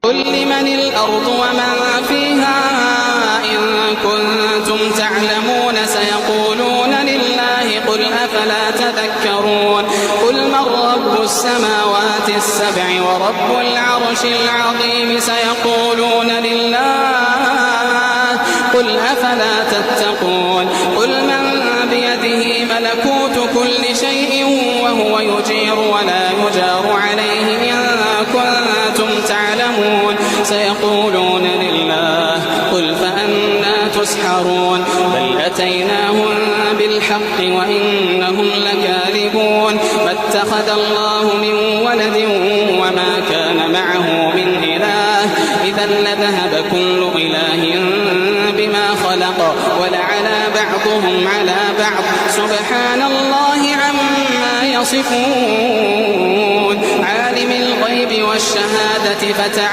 قل لمن الأرض ومن فيها إن كنتم تعلمون سيقولون لله قل أفلا تذكرون قل من رب السماوات السبع ورب العرش العظيم سيقولون لله قل أفلا تتقون قل من بيده ملكوت كل شيء وهو يجير ولا يجار عليه إن كنتم تعلمون سيقولون لله قل فأنى تسحرون بل أتيناهم بالحق وإنهم لكاذبون ما اتخذ الله من ولد وما كان معه من إله إذا لذهب كل إله بما خلق ولعلى بعضهم على بعض سبحان الله عما يصفون عالم الغيب والشهادة فتعالى